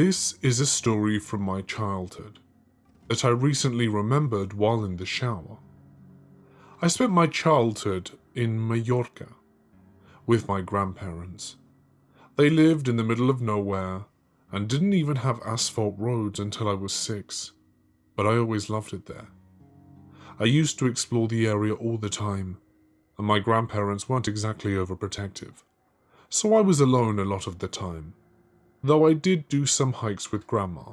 This is a story from my childhood that I recently remembered while in the shower. I spent my childhood in Mallorca with my grandparents. They lived in the middle of nowhere and didn't even have asphalt roads until I was 6, but I always loved it there. I used to explore the area all the time, and my grandparents weren't exactly overprotective, so I was alone a lot of the time, though I did do some hikes with Grandma.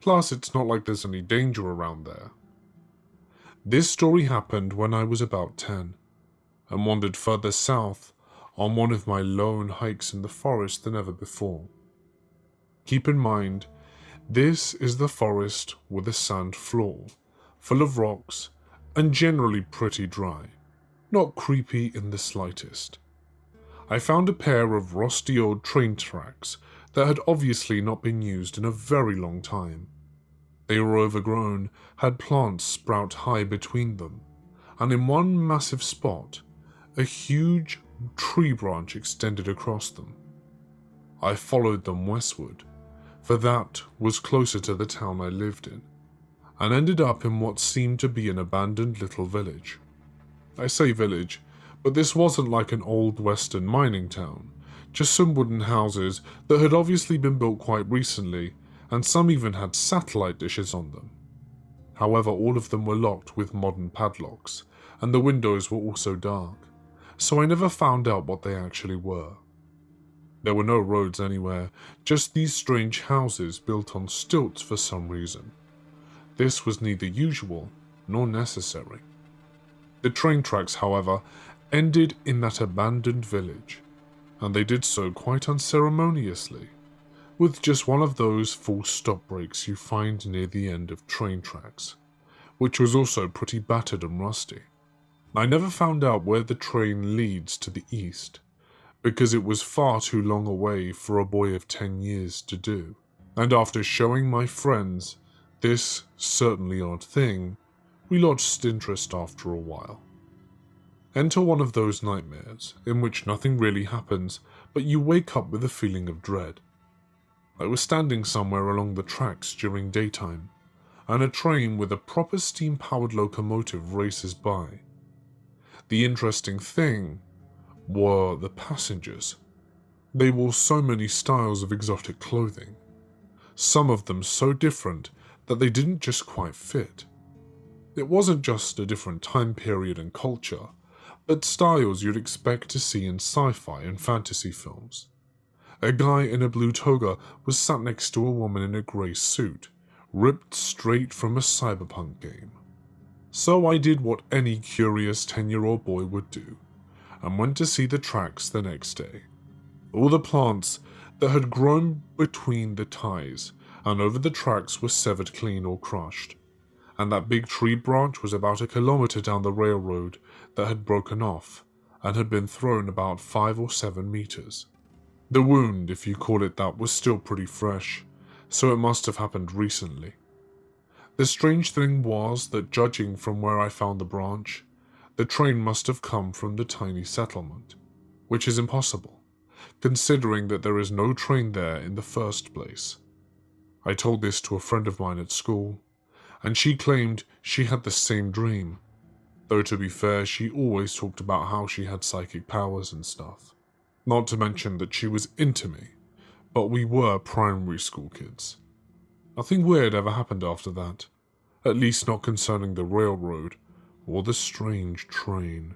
Plus, it's not like there's any danger around there. This story happened when I was about 10, and wandered further south on one of my lone hikes in the forest than ever before. Keep in mind, this is the forest with a sand floor, full of rocks, and generally pretty dry, not creepy in the slightest. I found a pair of rusty old train tracks that had obviously not been used in a very long time. They were overgrown, had plants sprout high between them, and in one massive spot, a huge tree branch extended across them. I followed them westward, for that was closer to the town I lived in, and ended up in what seemed to be an abandoned little village. I say village, but this wasn't like an old western mining town, just some wooden houses that had obviously been built quite recently, and some even had satellite dishes on them. However, all of them were locked with modern padlocks, and the windows were also dark, so I never found out what they actually were. There were no roads anywhere, just these strange houses built on stilts for some reason. This was neither usual nor necessary. The train tracks, however, ended in that abandoned village, and they did so quite unceremoniously, with just one of those full stop breaks you find near the end of train tracks, which was also pretty battered and rusty. I never found out where the train leads to the east, because it was far too long away for a boy of 10 years to do, and after showing my friends this certainly odd thing, we lost interest after a while. Enter one of those nightmares in which nothing really happens, but you wake up with a feeling of dread. I was standing somewhere along the tracks during daytime, and a train with a proper steam-powered locomotive races by. The interesting thing were the passengers. They wore so many styles of exotic clothing, some of them so different that they didn't just quite fit. It wasn't just a different time period and culture, but styles you'd expect to see in sci-fi and fantasy films. A guy in a blue toga was sat next to a woman in a grey suit, ripped straight from a cyberpunk game. So I did what any curious 10-year-old boy would do, and went to see the tracks the next day. All the plants that had grown between the ties and over the tracks were severed clean or crushed, and that big tree branch was about 1 kilometer down the railroad that had broken off and had been thrown about 5 or 7 meters. The wound, if you call it that, was still pretty fresh, so it must have happened recently. The strange thing was that, judging from where I found the branch, the train must have come from the tiny settlement, which is impossible, considering that there is no train there in the first place. I told this to a friend of mine at school, and she claimed she had the same dream, though to be fair, she always talked about how she had psychic powers and stuff. Not to mention that she was into me, but we were primary school kids. Nothing weird ever happened after that, at least not concerning the railroad or the strange train.